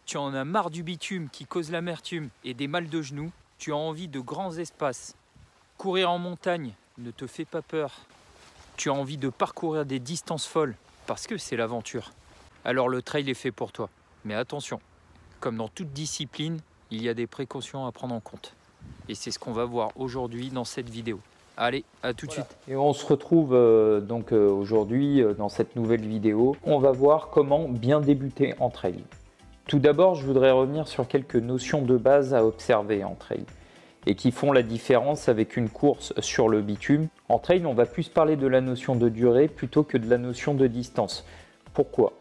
Tu en as marre du bitume qui cause l'amertume et des mal de genoux. Tu as envie de grands espaces. Courir en montagne ne te fait pas peur. Tu as envie de parcourir des distances folles parce que c'est l'aventure. Alors le trail est fait pour toi. Mais attention, comme dans toute discipline, il y a des précautions à prendre en compte. Et c'est ce qu'on va voir aujourd'hui dans cette vidéo. Allez, à tout de suite. Et on se retrouve aujourd'hui dans cette nouvelle vidéo. On va voir comment bien débuter en trail. Tout d'abord, je voudrais revenir sur quelques notions de base à observer en trail et qui font la différence avec une course sur le bitume. En trail, on va plus parler de la notion de durée plutôt que de la notion de distance. Pourquoi?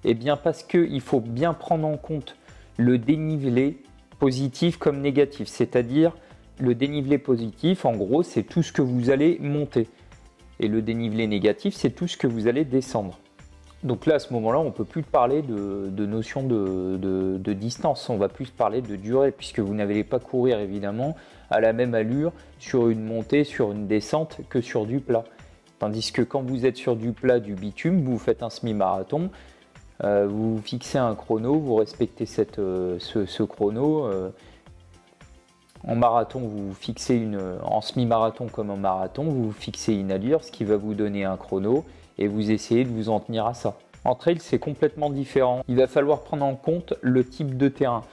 Eh bien parce qu'il faut bien prendre en compte le dénivelé positif comme négatif, c'est-à-dire le dénivelé positif, en gros, c'est tout ce que vous allez monter. Et le dénivelé négatif, c'est tout ce que vous allez descendre. Donc là, à ce moment-là, on ne peut plus parler de notion de distance. On va plus parler de durée, puisque vous n'allez pas courir, évidemment, à la même allure sur une montée, sur une descente, que sur du plat. Tandis que quand vous êtes sur du plat, du bitume, vous faites un semi-marathon, vous fixez un chrono, vous respectez ce chrono. En marathon, vous fixez en semi-marathon comme en marathon, vous fixez une allure, ce qui va vous donner un chrono, et vous essayez de vous en tenir à ça. En trail, c'est complètement différent. Il va falloir prendre en compte le type de terrain.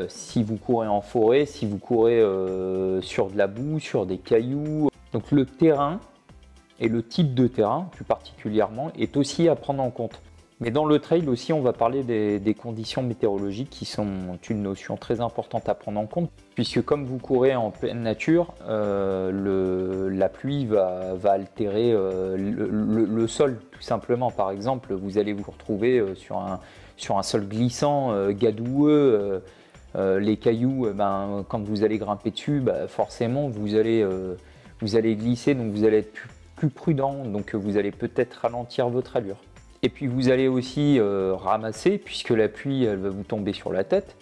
Si vous courez en forêt, si vous courez sur de la boue, sur des cailloux. Donc le terrain et le type de terrain, plus particulièrement, est aussi à prendre en compte. Mais dans le trail aussi, on va parler des conditions météorologiques qui sont une notion très importante à prendre en compte, puisque comme vous courez en pleine nature, la pluie va altérer le sol, tout simplement. Par exemple, vous allez vous retrouver sur un sol glissant, gadoueux, les cailloux, quand vous allez grimper dessus, forcément, vous allez glisser, donc vous allez être plus prudent, donc vous allez peut-être ralentir votre allure. Et puis vous allez aussi ramasser, puisque la pluie elle va vous tomber sur la tête.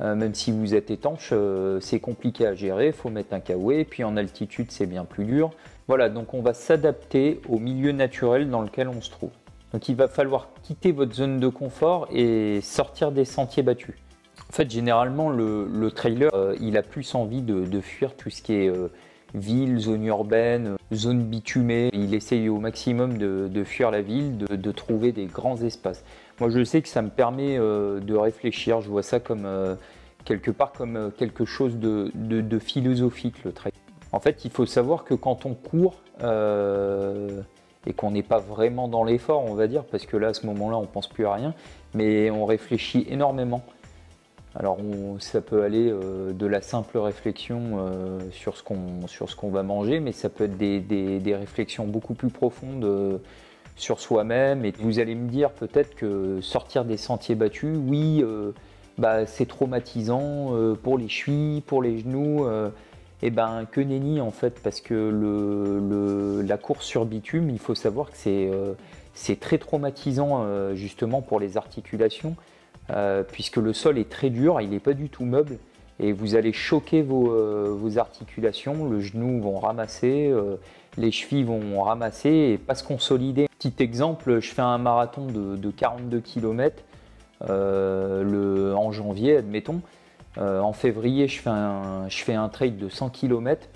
Même si vous êtes étanche, c'est compliqué à gérer, il faut mettre un caouet, et puis en altitude c'est bien plus dur. Voilà, donc on va s'adapter au milieu naturel dans lequel on se trouve. Donc il va falloir quitter votre zone de confort et sortir des sentiers battus. En fait, généralement, le trailer, il a plus envie de fuir tout ce qui est ville, zone urbaine, zone bitumée. Il essaye au maximum de fuir la ville, de trouver des grands espaces. Moi, je sais que ça me permet de réfléchir. Je vois ça comme quelque part comme quelque chose de philosophique, le trail. En fait, il faut savoir que quand on court et qu'on n'est pas vraiment dans l'effort, on va dire, parce que là, à ce moment-là, on ne pense plus à rien, mais on réfléchit énormément. Alors ça peut aller de la simple réflexion sur ce qu'on va manger, mais ça peut être des réflexions beaucoup plus profondes sur soi-même. Et vous allez me dire peut-être que sortir des sentiers battus, oui, c'est traumatisant pour les chevilles, pour les genoux. Et que nenni en fait, parce que la course sur bitume, il faut savoir que c'est très traumatisant justement pour les articulations. Puisque le sol est très dur, il n'est pas du tout meuble et vous allez choquer vos articulations, le genou vont ramasser, les chevilles vont ramasser et pas se consolider. Petit exemple, je fais un marathon de 42 km en janvier, admettons. En février, je fais un trail de 100 km.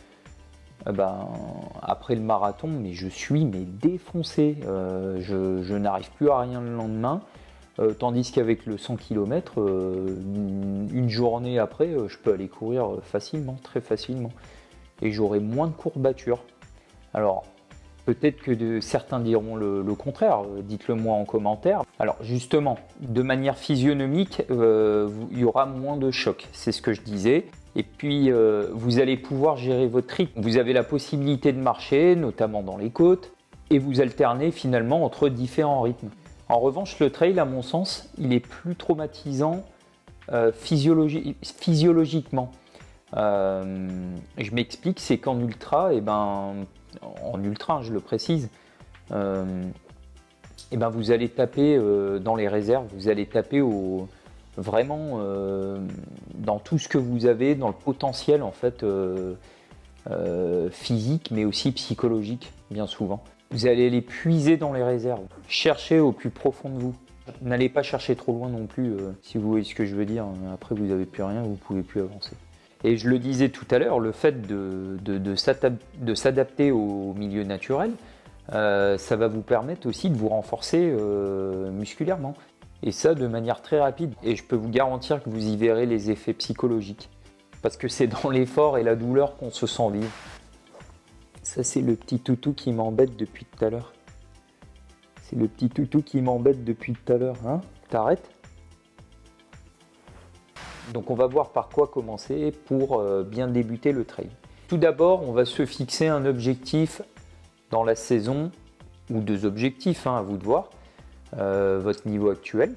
Après le marathon, mais je suis défoncé, je n'arrive plus à rien le lendemain. Tandis qu'avec le 100 km, une journée après, je peux aller courir facilement, très facilement. Et j'aurai moins de courbatures. Alors, peut-être que certains diront le contraire, dites-le moi en commentaire. Alors justement, de manière physionomique, il y aura moins de chocs, c'est ce que je disais. Et puis, vous allez pouvoir gérer votre rythme. Vous avez la possibilité de marcher, notamment dans les côtes, et vous alternez finalement entre différents rythmes. En revanche, le trail, à mon sens, il est plus traumatisant physiologiquement. Je m'explique, c'est qu'en ultra, en ultra, je le précise, vous allez taper dans les réserves, vous allez taper vraiment dans tout ce que vous avez, dans le potentiel en fait physique, mais aussi psychologique, bien souvent. Vous allez les puiser dans les réserves, chercher au plus profond de vous. N'allez pas chercher trop loin non plus, si vous voyez ce que je veux dire. Après, vous n'avez plus rien, vous ne pouvez plus avancer. Et je le disais tout à l'heure, le fait de s'adapter au milieu naturel, ça va vous permettre aussi de vous renforcer musculairement. Et ça de manière très rapide. Et je peux vous garantir que vous y verrez les effets psychologiques. Parce que c'est dans l'effort et la douleur qu'on se sent vivre. Ça, c'est le petit toutou qui m'embête depuis tout à l'heure. C'est le petit toutou qui m'embête depuis tout à l'heure. Hein? T'arrêtes? Donc on va voir par quoi commencer pour bien débuter le trail. Tout d'abord, on va se fixer un objectif dans la saison, ou deux objectifs, hein, à vous de voir, votre niveau actuel,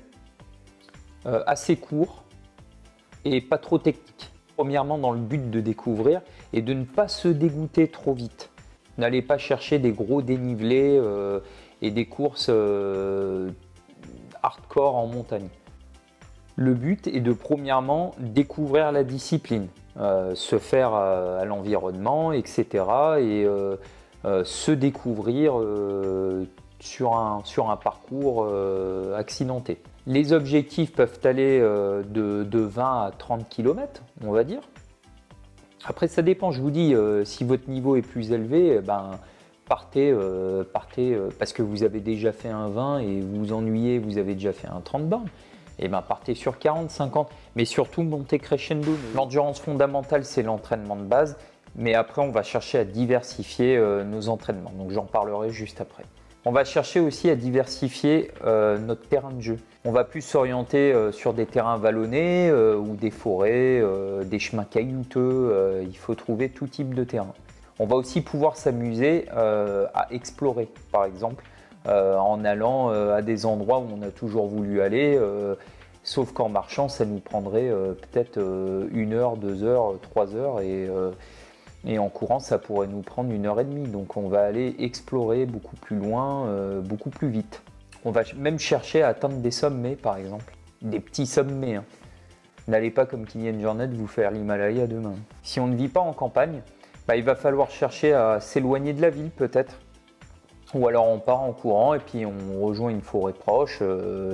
assez court et pas trop technique. Premièrement, dans le but de découvrir et de ne pas se dégoûter trop vite. N'allez pas chercher des gros dénivelés et des courses hardcore en montagne. Le but est de premièrement découvrir la discipline, se faire à l'environnement, etc. et se découvrir sur un parcours accidenté. Les objectifs peuvent aller de 20 à 30 km, on va dire. Après, ça dépend, je vous dis, si votre niveau est plus élevé, partez parce que vous avez déjà fait un 20 et vous vous ennuyez, vous avez déjà fait un 30 bornes. Et partez sur 40, 50, mais surtout montez crescendo. L'endurance fondamentale, c'est l'entraînement de base, mais après, on va chercher à diversifier nos entraînements. Donc, j'en parlerai juste après. On va chercher aussi à diversifier notre terrain de jeu. On va plus s'orienter sur des terrains vallonnés ou des forêts, des chemins caillouteux. Il faut trouver tout type de terrain. On va aussi pouvoir s'amuser à explorer, par exemple, en allant à des endroits où on a toujours voulu aller, sauf qu'en marchant, ça nous prendrait peut-être 1 heure, 2 heures, 3 heures et en courant, ça pourrait nous prendre 1 heure et demie. Donc on va aller explorer beaucoup plus loin, beaucoup plus vite. On va même chercher à atteindre des sommets, par exemple. Des petits sommets. Hein. N'allez pas comme Kylian Jornet vous faire l'Himalaya demain. Si on ne vit pas en campagne, il va falloir chercher à s'éloigner de la ville peut-être. Ou alors on part en courant et puis on rejoint une forêt proche.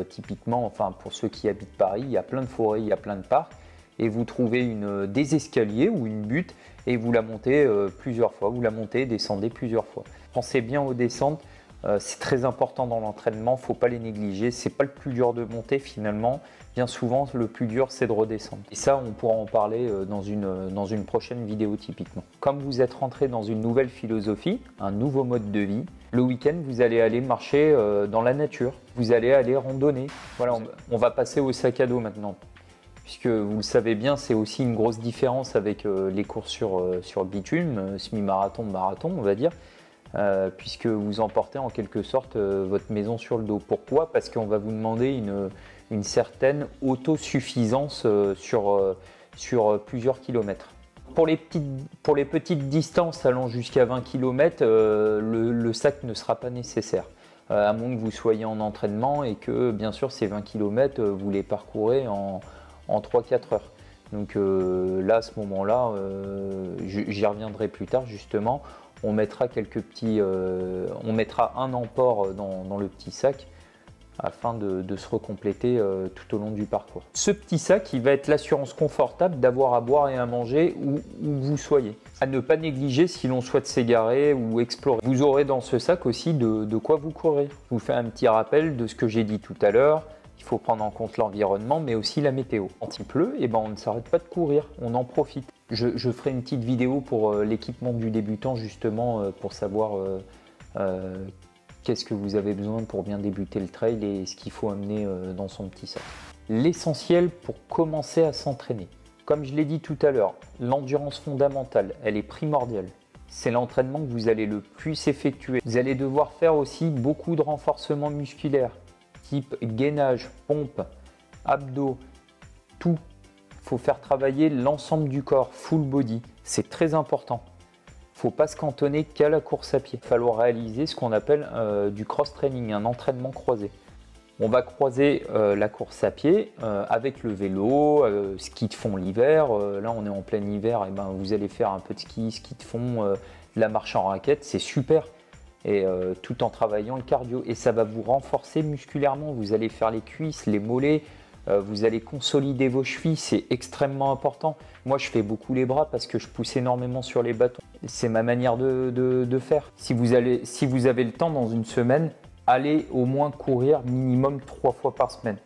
Typiquement, enfin pour ceux qui habitent Paris, il y a plein de forêts, il y a plein de parcs. Et vous trouvez des escaliers ou une butte et vous la montez plusieurs fois. Vous la montez, descendez plusieurs fois. Pensez bien aux descentes, c'est très important dans l'entraînement, il ne faut pas les négliger. C'est pas le plus dur de monter finalement, bien souvent le plus dur c'est de redescendre. Et ça on pourra en parler dans une prochaine vidéo typiquement. Comme vous êtes rentré dans une nouvelle philosophie, un nouveau mode de vie, le week-end vous allez aller marcher dans la nature, vous allez aller randonner. Voilà, on va passer au sac à dos maintenant. Puisque vous le savez bien, c'est aussi une grosse différence avec les courses sur bitume, semi-marathon, marathon, on va dire, puisque vous emportez en quelque sorte votre maison sur le dos. Pourquoi? Parce qu'on va vous demander une certaine autosuffisance sur plusieurs kilomètres. Pour les petites distances allant jusqu'à 20 km, le sac ne sera pas nécessaire. À moins que vous soyez en entraînement et que, bien sûr, ces 20 km, vous les parcourez en 3-4 heures. Donc là, à ce moment-là, j'y reviendrai plus tard justement. On mettra on mettra un emport dans le petit sac afin de se recompléter tout au long du parcours. Ce petit sac, il va être l'assurance confortable d'avoir à boire et à manger où vous soyez. À ne pas négliger si l'on souhaite s'égarer ou explorer. Vous aurez dans ce sac aussi de quoi vous courir. Je vous fais un petit rappel de ce que j'ai dit tout à l'heure. Il faut prendre en compte l'environnement, mais aussi la météo. Quand il pleut, on ne s'arrête pas de courir, on en profite. Je ferai une petite vidéo pour l'équipement du débutant, justement, pour savoir qu'est-ce que vous avez besoin pour bien débuter le trail et ce qu'il faut amener dans son petit sac. L'essentiel pour commencer à s'entraîner. Comme je l'ai dit tout à l'heure, l'endurance fondamentale, elle est primordiale. C'est l'entraînement que vous allez le plus effectuer. Vous allez devoir faire aussi beaucoup de renforcement musculaire, type gainage, pompe, abdos, tout. Il faut faire travailler l'ensemble du corps, full body. C'est très important. Il ne faut pas se cantonner qu'à la course à pied. Il va falloir réaliser ce qu'on appelle du cross-training, un entraînement croisé. On va croiser la course à pied avec le vélo, ski de fond l'hiver. Là, on est en plein hiver, et vous allez faire un peu de ski de fond, de la marche en raquette, c'est super. et tout en travaillant le cardio. Et ça va vous renforcer musculairement. Vous allez faire les cuisses, les mollets, vous allez consolider vos chevilles, c'est extrêmement important. Moi, je fais beaucoup les bras parce que je pousse énormément sur les bâtons. C'est ma manière de faire. Si vous avez le temps dans une semaine, allez au moins courir minimum 3 fois par semaine.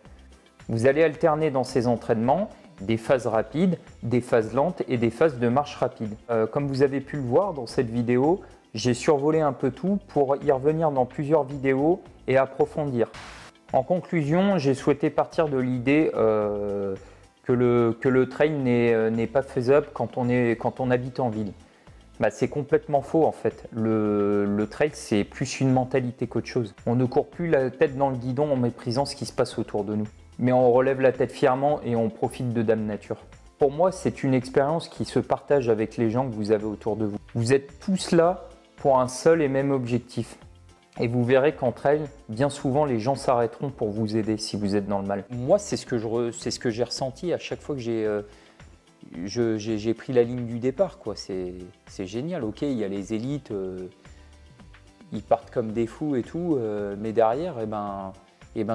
Vous allez alterner dans ces entraînements des phases rapides, des phases lentes et des phases de marche rapide. Comme vous avez pu le voir dans cette vidéo, j'ai survolé un peu tout pour y revenir dans plusieurs vidéos et approfondir. En conclusion, j'ai souhaité partir de l'idée que le trail n'est pas faisable quand on habite en ville. Bah, c'est complètement faux en fait. Le trail, c'est plus une mentalité qu'autre chose. On ne court plus la tête dans le guidon en méprisant ce qui se passe autour de nous. Mais on relève la tête fièrement et on profite de Dame Nature. Pour moi, c'est une expérience qui se partage avec les gens que vous avez autour de vous. Vous êtes tous là pour un seul et même objectif. Et vous verrez qu'en trail, bien souvent, les gens s'arrêteront pour vous aider si vous êtes dans le mal. Moi, c'est ce que j'ai ressenti à chaque fois que j'ai pris la ligne du départ. C'est génial. Ok, il y a les élites, ils partent comme des fous et tout, mais derrière,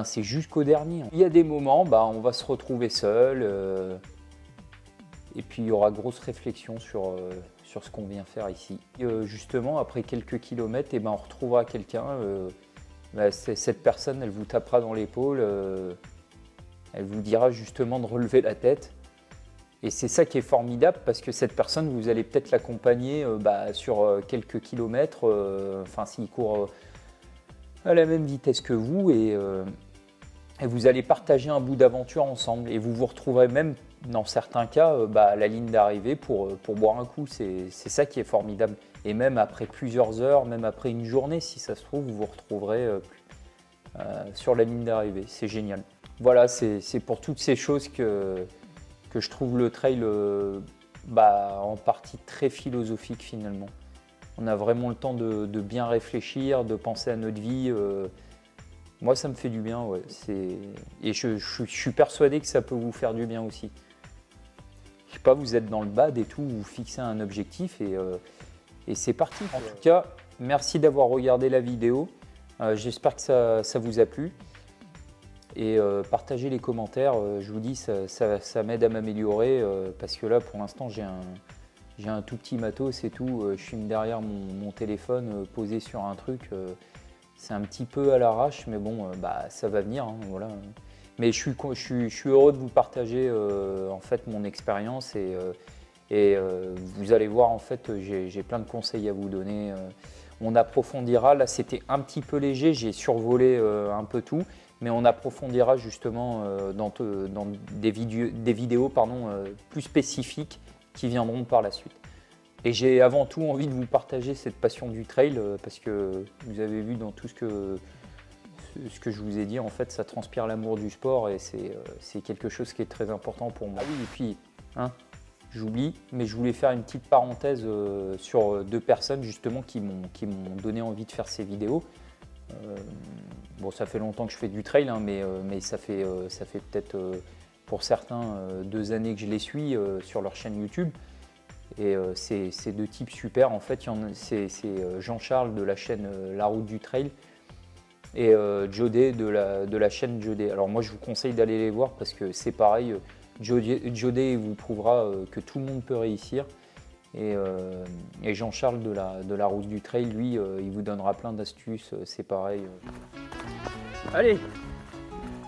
c'est jusqu'au dernier. Il y a des moments, on va se retrouver seul, et puis il y aura grosse réflexion sur ce qu'on vient faire ici. Justement, après quelques kilomètres, on retrouvera quelqu'un. Cette personne, elle vous tapera dans l'épaule, elle vous dira justement de relever la tête. Et c'est ça qui est formidable parce que cette personne, vous allez peut-être l'accompagner sur quelques kilomètres, s'il court à la même vitesse que vous, et vous allez partager un bout d'aventure ensemble. Et vous vous retrouverez même, dans certains cas, à la ligne d'arrivée pour boire un coup. C'est ça qui est formidable. Et même après plusieurs heures, même après une journée, si ça se trouve, vous vous retrouverez sur la ligne d'arrivée. C'est génial. Voilà, c'est pour toutes ces choses que je trouve le trail en partie très philosophique finalement. On a vraiment le temps de bien réfléchir, de penser à notre vie. Moi, ça me fait du bien, ouais. Et je suis persuadé que ça peut vous faire du bien aussi. Je sais pas, vous êtes dans le bad et tout, vous fixez un objectif et c'est parti. En tout cas, merci d'avoir regardé la vidéo. J'espère que ça vous a plu. Et partagez les commentaires, je vous dis, ça m'aide à m'améliorer parce que là, pour l'instant, j'ai un tout petit matos et tout. Je filme derrière mon téléphone posé sur un truc. C'est un petit peu à l'arrache, mais bon, ça va venir. Hein, voilà. Mais je suis heureux de vous partager en fait mon expérience et vous allez voir, en fait, j'ai plein de conseils à vous donner. On approfondira. Là, c'était un petit peu léger, j'ai survolé un peu tout. Mais on approfondira justement dans des vidéos plus spécifiques qui viendront par la suite. Et j'ai avant tout envie de vous partager cette passion du trail parce que vous avez vu dans tout ce que je vous ai dit, en fait, ça transpire l'amour du sport et c'est quelque chose qui est très important pour moi. Ah oui, et puis, j'oublie, mais je voulais faire une petite parenthèse sur 2 personnes justement qui m'ont donné envie de faire ces vidéos. Bon, ça fait longtemps que je fais du trail, hein, mais ça fait peut-être pour certains 2 années que je les suis sur leur chaîne YouTube. Et c'est 2 types super. En fait, c'est Jean-Charles de la chaîne La Route du Trail et Jodé de la chaîne Jodé. Alors moi, je vous conseille d'aller les voir parce que c'est pareil. Jodé vous prouvera que tout le monde peut réussir. Et Jean-Charles de la Route du Trail, lui, il vous donnera plein d'astuces, c'est pareil. Allez,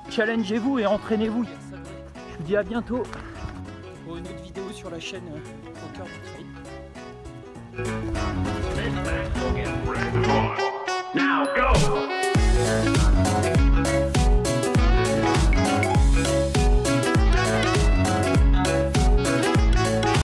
challengez-vous et entraînez-vous. Je vous dis à bientôt pour une autre vidéo sur la chaîne Au cœur du trail.